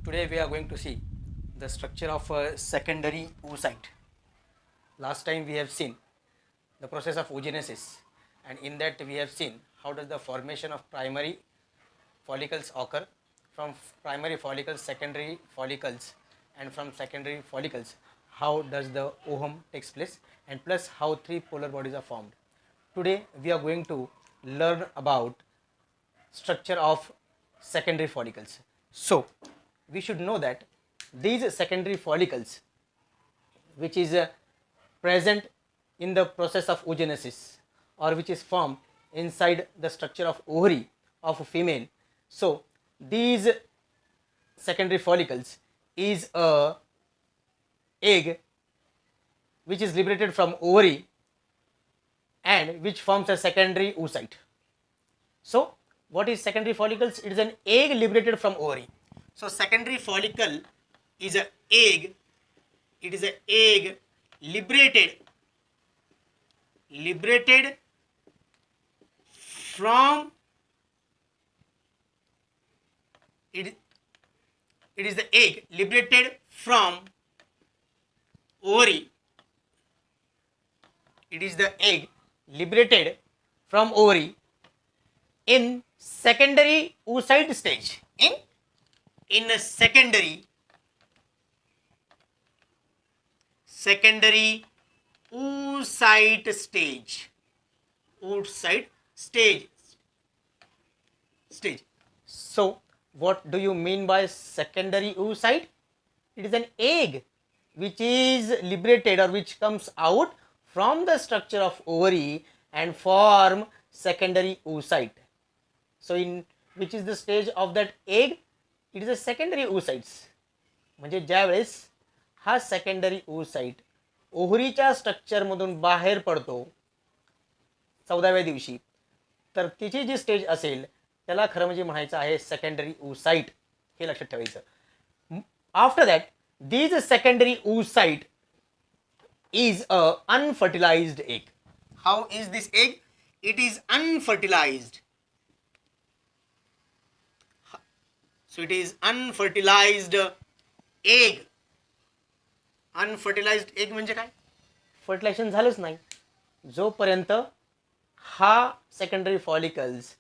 Today we are going to see the structure of a secondary oocyte. Last time we have seen the process of oogenesis, and in that we have seen how does the formation of primary follicles occur, from primary follicles secondary follicles, and from secondary follicles how does the ovum takes place, and plus how three polar bodies are formed. Today we are going to learn about structure of secondary follicles. So we should know that these secondary follicles, which is present in the process of oogenesis, or which is formed inside the structure of ovary of a female, so these secondary follicles is a egg which is liberated from ovary and which forms a secondary oocyte. So what is secondary follicles? It is an egg liberated from ovary. So secondary follicle is an egg. It is an egg liberated from it is the egg liberated from ovary. It is the egg liberated from ovary in secondary oocyte stage. In a secondary oocyte stage. So what do you mean by secondary oocyte? It is an egg which is liberated, or which comes out from the structure of ovary and form secondary oocyte. So in which is the stage of that egg? It is a secondary oocytes. म्हणजे ज्यावेळेस हा secondary oocyte ओव्हरीच्या स्ट्रक्चरमधून बाहेर पडतो 14व्या दिवशी, तर तिची जी stage असेल त्याला खरं म्हणजे म्हणायचं आहे सेकंडरी oocyte. हे लक्षात ठेवायचं. After that this secondary oocyte is a unfertilized egg. How is this egg? It is unfertilized. So it is unfertilized egg. Unfertilized egg म्हणजे काय? फर्टिलायझेशन झालंच नाही. जोपर्यंत हा सेकंडरी फॉलिकल्स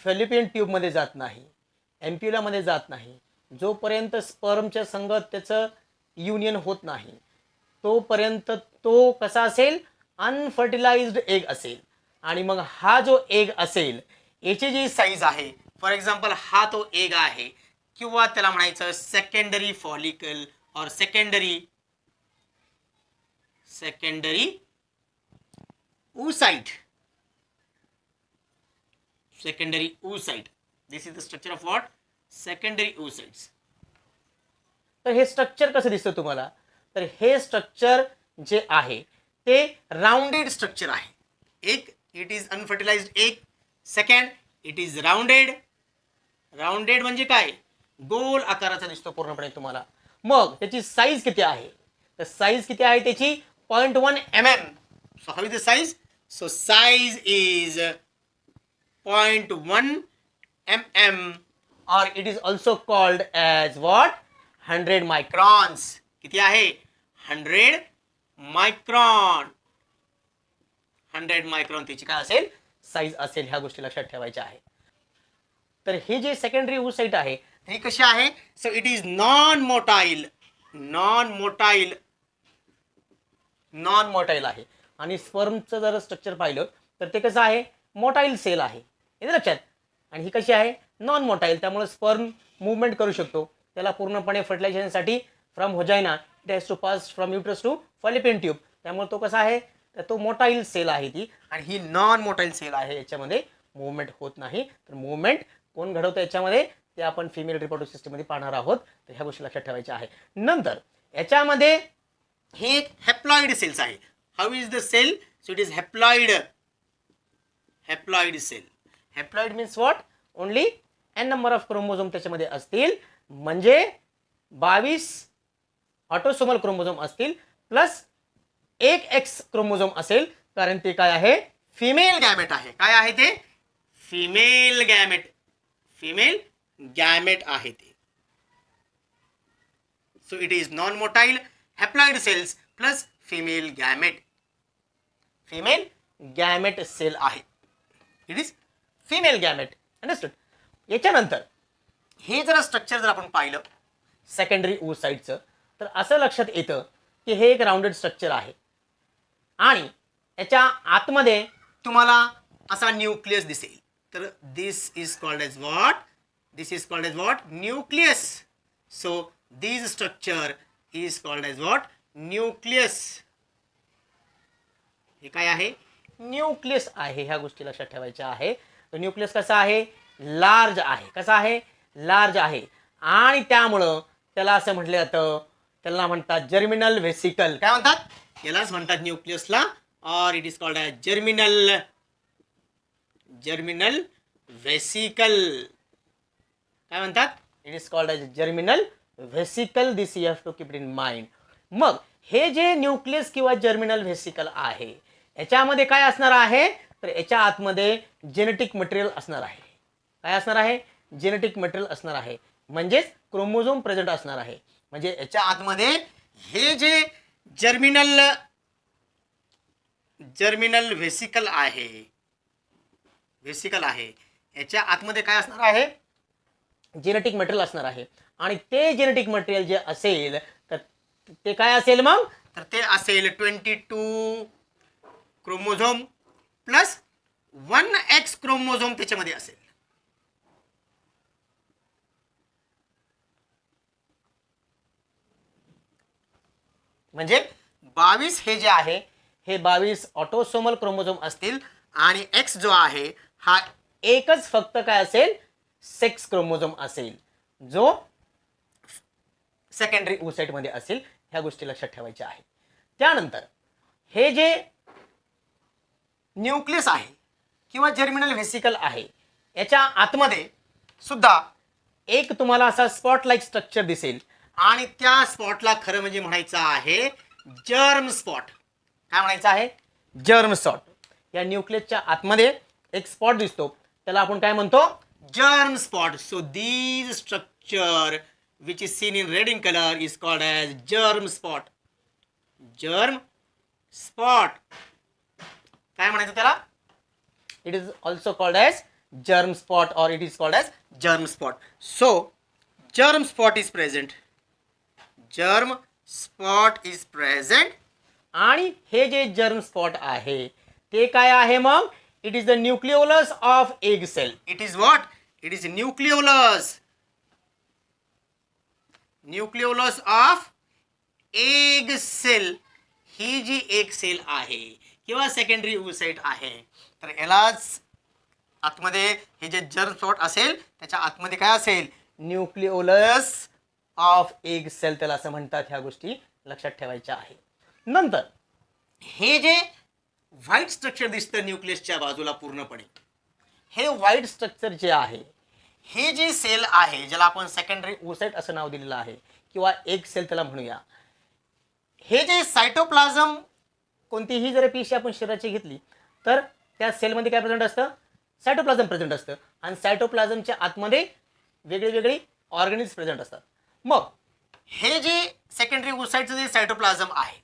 फॅलोपियन ट्यूब मध्ये जात नाही, एम्प्युला मध्ये जात नाही, जोपर्यंत स्पर्मच्या संगत त्याचं युनियन होत नाही, तोपर्यंत तो कसा असेल? अनफर्टिलाइज्ड एग असेल. आणि मग हा जो एग असेल याची जी साईज आहे, फॉर एक्झाम्पल हा तो एग आहे, किंवा त्याला म्हणायचं सेकंडरी फॉलिकल और secondary oocyte. Secondary oocyte. This is the structure of what? Secondary oocytes. तर हे स्ट्रक्चर कसं दिसतं तुम्हाला? तर हे स्ट्रक्चर जे आहे ते राउंडेड स्ट्रक्चर आहे. एक, it is unfertilised egg. Second, it is rounded. Rounded म्हणजे काय? गोल आकाराचा दिसतो पूर्णपणे तुम्हाला. मग त्याची साईज किती आहे? तर साईज किती आहे त्याची? 0.1 mm. So how is the size? So size is 0.1 mm, or it is also called as what? 100 microns. किती आहे? 100 micron. 100 micron त्याची काय असेल? साईज असेल. ह्या गोष्टी लक्षात ठेवायच्या आहे. तर हे जे सेकंडरी oocyte आहे ही कशी आहे? So it is non motile आहे. आणि स्पर्मचं जर स्ट्रक्चर पाहिलं तर ते कसं आहे? मोटाईल सेल आहे. हे लक्षात. आणि ही कशी आहे? Non motile. त्यामुळे स्पर्म मूवमेंट करू शकतो. त्याला पूर्णपणे फर्टिलायझेशनसाठी from vagina it has to pass from uterus to fallopian tube. त्यामुळे तो कसा आहे? तर तो मोटाईल सेल आहे ती, आणि ही नॉन मोटाईल सेल आहे. याच्यामध्ये मूवमेंट होत नाही. तर मूवमेंट कोण घडवतं याच्यामध्ये? ते आपण फिमेल रिप्रोडक्टिव्ह सिस्टममध्ये पाहणार आहोत. तर ह्या गोष्टी लक्षात ठेवायच्या आहे. नंतर याच्यामध्ये हे एक हॅप्लॉइड सेल्स आहे. How is the cell? So it is haploid cell. Haploid means what? Only N number of chromosome त्याच्यामध्ये असतील, म्हणजे 22 ऑटोसोमल क्रोमोझोम असतील प्लस एक एक्स क्रोमोझोम असेल, कारण ते काय आहे? फिमेल गॅमेट आहे. काय आहे ते? फिमेल गॅमेट आहे ते. So it is non motile haploid cells plus female gamete. Female gamete cell आहे. It is female gamete. Understood. याच्यानंतर हे जरा स्ट्रक्चर जर आपण पाहिलं सेकंडरी oocyteचं तर असं लक्षात येतं की हे एक राउंडेड स्ट्रक्चर आहे आणि याच्या आतमध्ये तुम्हाला असा न्यूक्लियस दिसेल. तर this is called as what? This is called as what? Nucleus. So this structure is called as what? Nucleus. हे काय आहे? न्यूक्लियस आहे. ह्या गोष्टी लक्षात ठेवायच्या आहे. तर न्यूक्लियस कसा आहे? लार्ज आहे. कसा आहे? लार्ज आहे. आणि त्यामुळं त्याला असं म्हटलं जातं, त्याला म्हणतात जर्मिनल व्हेसिकल. काय म्हणतात? यालाच म्हणतात न्यूक्लियसला. और it is called as germinal vesicle. काय म्हणतात? It is called as germinal vesicle. This you have to keep it in mind. मग हे जे न्यूक्लियस किंवा जर्मिनल व्हेसिकल आहे याच्यामध्ये काय असणार आहे? तर याच्या आतमध्ये जेनेटिक मटेरियल असणार आहे. काय असणार आहे? जेनेटिक मटेरियल असणार आहे. म्हणजेच क्रोमोझोम प्रेझेंट असणार आहे. म्हणजे याच्या आतमध्ये हे जे जर्मिनल व्हेसिकल आहे याच्या आतमध्ये काय असणार आहे? जेनेटिक मटेरियल असणार आहे. आणि ते जेनेटिक मटेरियल जे असेल तर ते काय असेल मग? तर ते असेल 22 क्रोमोझोम प्लस 1x क्रोमोझोम त्याच्यामध्ये असेल. म्हणजे 22 हे जे आहे हे 22 ऑटोसोमल क्रोमोझोम असतील आणि x जो आहे हा एकच फक्त काय असेल? सेक्स क्रोमोझोम असेल जो सेकंडरी oocyte मध्ये असेल. ह्या गोष्टी लक्षात ठेवायच्या आहेत. त्यानंतर हे जे न्यूक्लियस आहे किंवा जर्मिनल व्हेसिकल आहे याच्या आतमध्ये सुद्धा एक तुम्हाला असा स्पॉट लाईक स्ट्रक्चर दिसेल आणि त्या स्पॉटला खरं म्हणजे म्हणायचं आहे जर्म स्पॉट. काय म्हणायचं आहे? Germ spot. या न्यूक्लियसच्या आतमध्ये एक स्पॉट दिसतो त्याला आपण काय म्हणतो? Germ spot. So these structure which is seen in red in color is called as germ spot. Germ spot. काय म्हणायचं त्याला? It is also called as germ spot or it is called as germ spot. So germ spot is present. Germ spot is present. आणि हे जे germ spot आहे ते काय आहे मग? It is the nucleolus of egg cell. It is what? It is nucleolus. Nucleolus of egg cell. ही जी एक सेल आहे किंवा सेकंडरी oocyte आहे तर यालाच आतमध्ये हे जे जर्म स्पॉट असेल त्याच्या आतमध्ये काय असेल? न्यूक्लिओलस ऑफ एग सेल त्याला असं म्हणतात. ह्या गोष्टी लक्षात ठेवायच्या आहे. नंतर हे जे व्हाईट स्ट्रक्चर दिसतं न्यूक्लियसच्या बाजूला पूर्णपणे हे व्हाईट स्ट्रक्चर जे आहे हे जे सेल आहे ज्याला आपण सेकंडरी oocyte असं नाव दिलेलं आहे किंवा एक सेल त्याला म्हणूया. हे जे सायटोप्लाझम कोणतीही जर पेशी आपण शरीराची घेतली तर त्या सेलमध्ये काय प्रेझेंट असतं? सायटोप्लाझम प्रेझेंट असतं आणि सायटोप्लाझमच्या आतमध्ये वेगळी ऑर्गॅनिल्स प्रेझेंट असतात. मग हे जे सेकंडरी oocyteचं जे सायटोप्लाझम आहे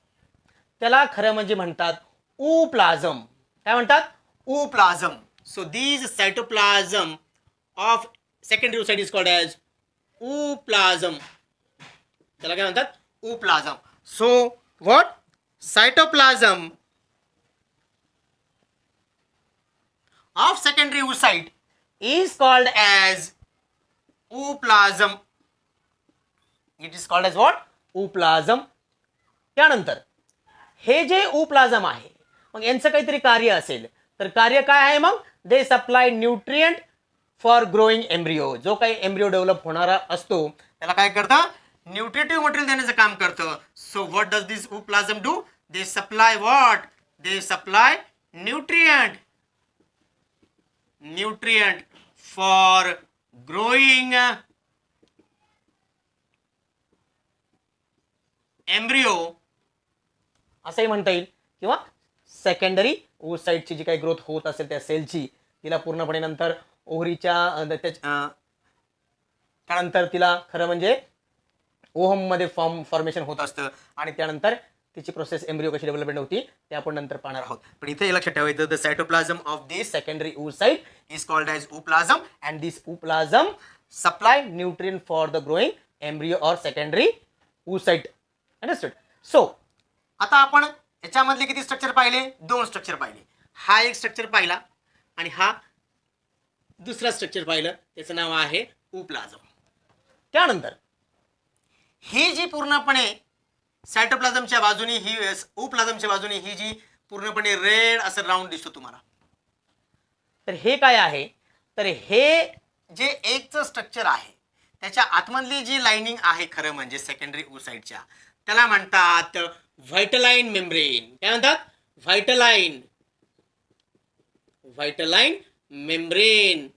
त्याला खरं म्हणजे म्हणतात ooप्लाझम. काय म्हणतात? Ooplasm. So these cytoplasm of secondary oocyte is called as ooplasm. त्याला काय म्हणतात? ooplasm. So what? Cytoplasm of secondary oocyte is called as ooplasm. It is called as what? ooplasm. त्यानंतर हे जे ooplasm आहे मग यांचं काहीतरी कार्य असेल तर कार्य काय आहे मग? They supply nutrient for growing embryo. जो काही एम्ब्रिओ डेव्हलप होणारा असतो त्याला काय करतं? न्यूट्रिटिव्ह मटेरियल देण्याचं काम करतं. So what does this ooplasm do? They supply what? They supply nutrient for growing embryo असंही म्हणता येईल. किंवा सेकंडरी oocyteची जी काही ग्रोथ होत असेल त्या सेलची तिला पूर्णपणे नंतर ओव्हरीच्या त्यानंतर तिला खरं म्हणजे ओहममध्ये फॉर्मेशन होत असतं आणि त्यानंतर तिची प्रोसेस एम्ब्रिओ कशी डेव्हलपमेंट होती ते आपण नंतर पाहणार आहोत. पण इथे हे लक्षात ठेवायचं, the cytoplasm of this secondary oocyte is called as ooplasm and this ooplasm supply nutrient for the growing embryo or secondary oocyte. Understood. So आता आपण याच्यामधले किती स्ट्रक्चर पाहिले? 2 स्ट्रक्चर पाहिले. हा एक स्ट्रक्चर पाहिला आणि हा दुसरा स्ट्रक्चर पाहिलं, त्याचं नाव आहे ओप्लाझम. त्यानंतर ही जी पूर्णपणे सायटोप्लाझमच्या बाजूने ही ओप्लाझमच्या बाजूने ही जी पूर्णपणे रेड असं राऊंड दिसतो तुम्हाला, तर हे काय आहे? तर हे जे एकचं स्ट्रक्चर आहे त्याच्या आतमधली जी लाइनिंग आहे खरं म्हणजे सेकंडरी oocyteच्या, त्याला म्हणतात व्हायटलाइन मेम्ब्रेन. काय म्हणतात? व्हायटलाइन मेम्ब्रेन.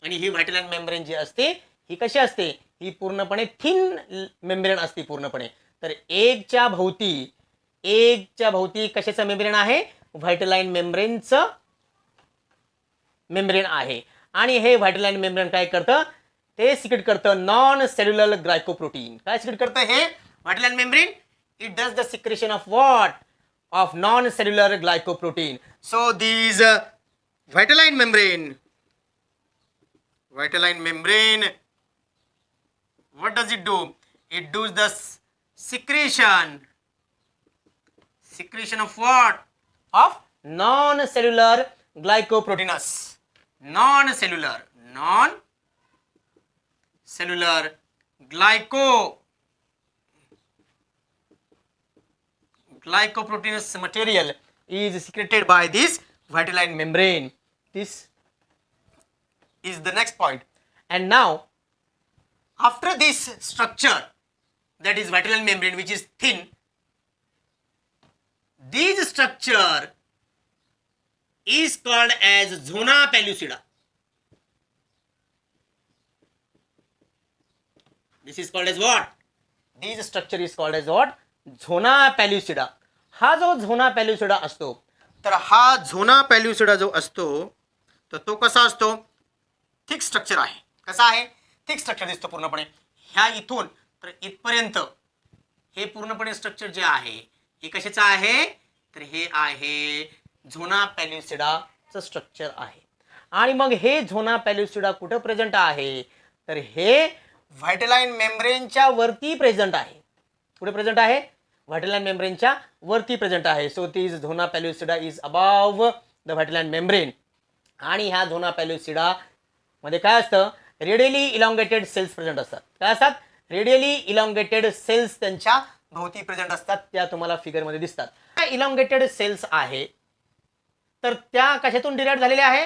आणि ही व्हायटलाइन मेम्ब्रेन जी असते ही कशी असते? ही पूर्णपणे थिन मेम्ब्रेन असते पूर्णपणे. तर एकच्या भोवती कशाचं मेम्ब्रेन आहे? व्हायटलाइन मेम्ब्रेनचं मेम्ब्रेन आहे. आणि हे व्हायटलाइन मेम्ब्रेन काय करतं? ते सिक्रेट करतं नॉन सेल्युलर ग्लायकोप्रोटीन. काय सिक्रेट करतं हे vitelline membrane? It does the secretion of what? Of non cellular glycoprotein. So these vitelline membrane, what does it do? It does the secretion of what? Of non-cellular glycoproteinous. Non-cellular glycoproteinous material is secreted by this व्हायटलाइन membrane. This is the next point. And now after this structure, that is व्हायटलाइन membrane, which is thin, this structure is called as zona pellucida. This is called as what? This structure is called as what? Zona pellucida. हा जो झोना पॅल्युसिडा असतो, तर हा झोना पॅल्युसिडा जो असतो तर तो कसा असतो? थिक स्ट्रक्चर आहे. कसा आहे? थिक स्ट्रक्चर दिसतो पूर्णपणे. ह्या इथून तर इथपर्यंत हे पूर्णपणे स्ट्रक्चर जे आहे हे कशाचं आहे? तर हे आहे झोना पॅल्युसिडाचं स्ट्रक्चर आहे. आणि मग हे झोना पॅल्युसिडा कुठं प्रेझेंट आहे? तर हे व्हायटलाइन मेम्ब्रेनच्या वरती प्रेझेंट आहे. कुठे प्रेझेंट आहे? व्हायटलाइन मेम्ब्रेनच्या वरती प्रेझेंट आहे. So this zona pellucida is above the vitelline membrane. आणि ह्या झोना पॅल्युसिडा मध्ये काय असतं? रेडियली इलॉंगेटेड सेल्स प्रेझेंट असतात. काय असतात? रेडियली इलॉंगेटेड सेल्स त्यांच्या भोवती प्रेझेंट असतात. त्या तुम्हाला फिगरमध्ये दिसतात. इलॉंगेटेड सेल्स आहे तर त्या कशातून डिराइव्ह झालेल्या आहे?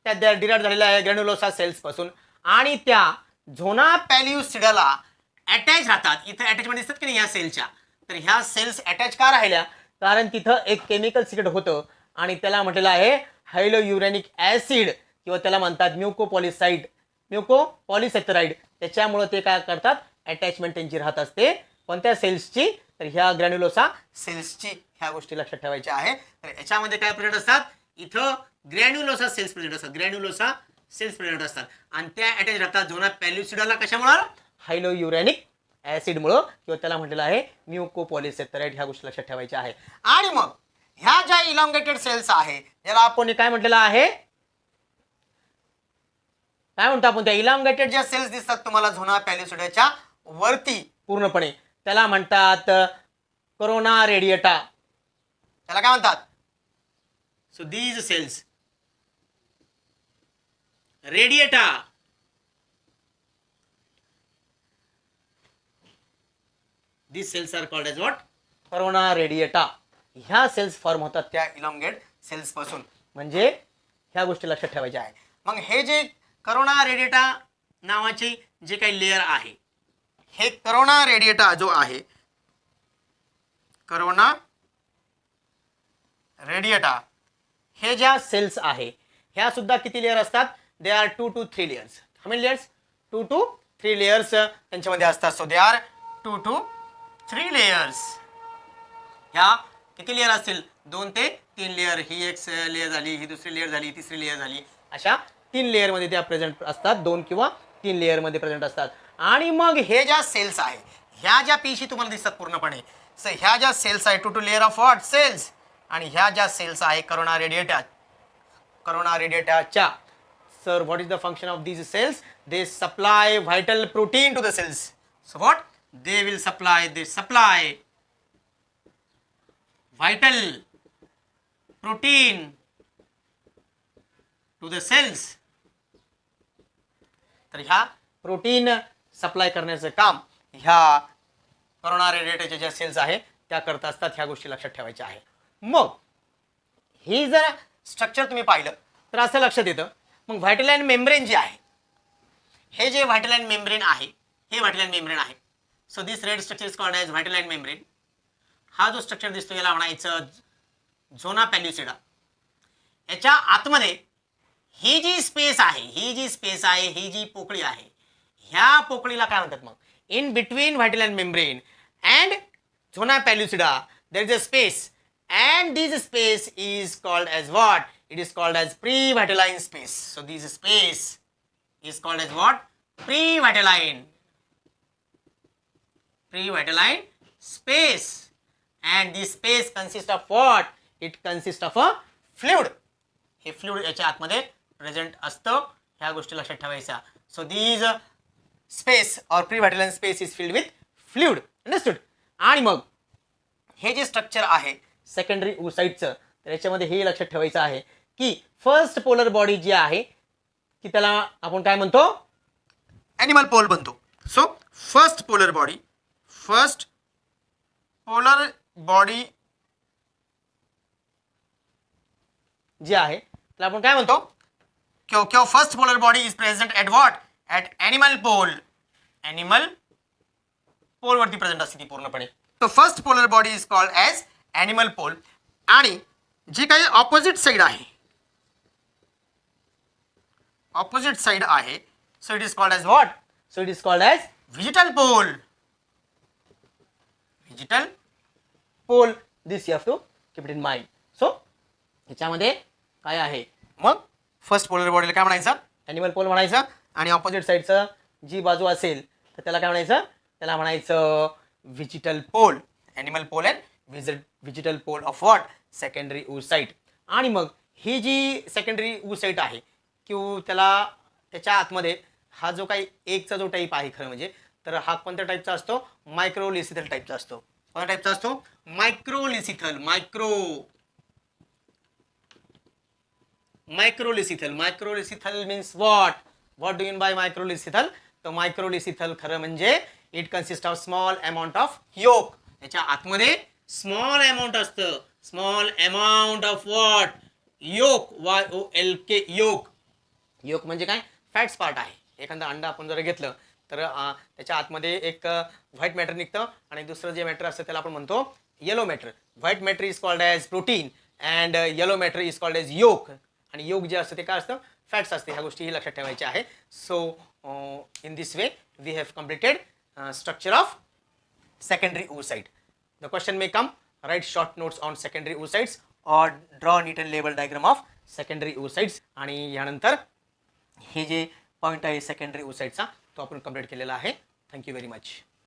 त्या डिराइव्ह झालेल्या आहे ग्रॅन्युलोसा सेल्स पासून. आणि त्या झोना पॅल्युसिडाला अटॅच राहतात. इथे अटॅचमेंट दिसतात की नाही या सेलच्या? तर ह्या सेल्स अटॅच का राहिल्या? कारण तिथं एक केमिकल सिक्रेट होतं आणि त्याला म्हटलेलं आहे हायलोयुरॅनिक ॲसिड किंवा त्याला म्हणतात म्युकोपॉलिसॅचराइड. त्याच्यामुळे ते काय करतात? अटॅचमेंट त्यांची राहत असते. कोणत्या सेल्सची? तर ह्या ग्रॅन्युलोसा सेल्सची. ह्या गोष्टी लक्षात ठेवायच्या आहे. तर याच्यामध्ये काय प्रेझेंट असतात? इथं ग्रॅन्युलोसा सेल्स प्रेझेंट असतात. आणि त्या अटॅच राहतात झोना पॅल्युसिडाला. कशामुळे? हायलोयुरॅनिक ॲसिडमुळं किंवा त्याला म्हटलेलं आहे म्युकोपॉलिसॅचराइड. ह्या गोष्टी लक्षात ठेवायच्या आहे. आणि मग ह्या ज्या इलॉंगेटेड सेल्स आहे याला आपण काय म्हटलेलं आहे? काय म्हणतो आपण? त्या इलॉंगेटेड ज्या सेल्स दिसतात तुम्हाला झोना पॅल्युसिडाच्या वरती पूर्णपणे त्याला म्हणतात करोना रेडिएटा. त्याला काय म्हणतात? So these cells radiata, these cells are called as what? Corona radiata. ह्या सेल्स फॉर्म होतात त्या इलॉंगेट सेल्स पासून. म्हणजे ह्या गोष्टी लक्षात ठेवायच्या आहे. मग हे जे करोना रेडिएटा नावाची जे काही लेयर आहे, हे करोना रेडिएटा जो आहे, करोना रेडिएटा हे ज्या सेल्स आहे ह्या सुद्धा किती लेयर असतात? They are 2 to 3 layers. How many layers? 2 to 3 layers त्यांच्यामध्ये असतात. So they are 2 to 3 layers. ह्या किती लेयर असतील? 2 ते 3 लेयर. ही एक लेयर झाली, ही दुसरी लेयर झाली, तिसरी लेयर झाली, अशा 3 लेअरमध्ये त्या प्रेझेंट असतात, 2 किंवा 3 लेअरमध्ये प्रेझेंट असतात. आणि मग हे ज्या सेल्स आहे, ह्या ज्या पेशी तुम्हाला दिसतात पूर्णपणे, सो ह्या ज्या सेल्स आहे two layer of what cells, आणि ह्या ज्या सेल्स आहे करोना रेडिएटाच्या, sir what is the function of these cells? They supply vital protein to the cells. So what? They supply vital protein to the cells. तर ह्या protein supply करण्याचं काम ह्या करोना रेडिएटरच्या ज्या सेल्स आहे त्या करत असतात. ह्या गोष्टी लक्षात ठेवायच्या आहे. मग ही जर स्ट्रक्चर तुम्ही पाहिलं तर असं लक्षात येतं, मग व्हायटल लाईन मेम्ब्रेन जे आहे, हे जे व्हायटल लाईन मेम्ब्रेन आहे, हे व्हायटल लाईन मेम्ब्रेन आहे. So this red structure is called as vital line membrane. हा जो स्ट्रक्चर दिसतो याला म्हणायचं झोना पॅल्युसिडा. याच्या आतमध्ये ही जी स्पेस आहे, ही जी पोकळी आहे, ह्या पोकळीला काय म्हणतात? मग in between vitelline membrane and zona pellucida there is a space, and this space is called as what? It is called as pre-vitelline space. So this space is called as what? Pre-vitelline space. And this space consists of what? It consists of a fluid. हे fluid याच्या आतमध्ये present असतं. ह्या गोष्टी लक्षात ठेवायच्या. So these space or pre-vitelline space is filled with fluid. Understood? आणि मग हे जे स्ट्रक्चर आहे सेकंडरी ओसाइटचं, तर याच्यामध्ये हे लक्षात ठेवायचं आहे की फर्स्ट पोलर बॉडी जी आहे की त्याला आपण काय म्हणतो? ॲनिमल पोल म्हणतो. सो फर्स्ट पोलर बॉडी जी आहे त्याला आपण काय म्हणतो? किंवा first polar body is present at what? At animal pole वरती प्रेझेंट असते ती पूर्णपणे. So first polar body is called as animal pole. आणि जी काही ऑपोजिट साइड आहे, so it is called as what? So it is called as vegetal pole. This you have to keep it in mind. So ह्याच्यामध्ये काय आहे? मग first polar बॉडीला काय म्हणायचं? ॲनिमल पोल म्हणायचं. आणि ऑपोजिट साइडचं जी बाजू असेल तर त्याला काय म्हणायचं? त्याला म्हणायचं vegetal pole. Animal pole and vegetal pole of what? Secondary oocyte. आणि मग ही जी सेकंडरी oocyte आहे किंवा त्याच्या आतमध्ये हा जो काही एकचा जो टाईप आहे खरं म्हणजे, तर हा कोणत्या टाईपचा असतो? मायक्रोलिसिथल टाईपचा असतो. कोणत्या टाईपचा असतो? Microlecithal. Microlecithal means what? What do mean by microlecithal? तर मायक्रोलिसिथल खरं म्हणजे it consist of small amount of yolk. याच्या आतमध्ये स्मॉल अमाऊंट असतं. Small amount of what? Yolk. YOLK yolk. Yolk म्हणजे काय? फॅट्स पार्ट आहे. एखादा अंडा आपण जर घेतलं तर त्याच्या आतमध्ये एक व्हाईट मॅटर निघतं आणि दुसरं जे मॅटर असतं त्याला आपण म्हणतो yellow matter. White matter is called as protein and yellow matter is called as yolk. आणि योक जे असतं ते काय असतं? फॅट्स असते. ह्या गोष्टी लक्षात ठेवायच्या आहे. So in this way we have completed structure of secondary oocyte. The question may come, write short notes on secondary oocytes or draw neat and label diagram of secondary oocytes. आणि यानंतर हे जे पॉईंट आहे secondary oocyteचा तो आपण complete केलेला आहे. Thank you very much.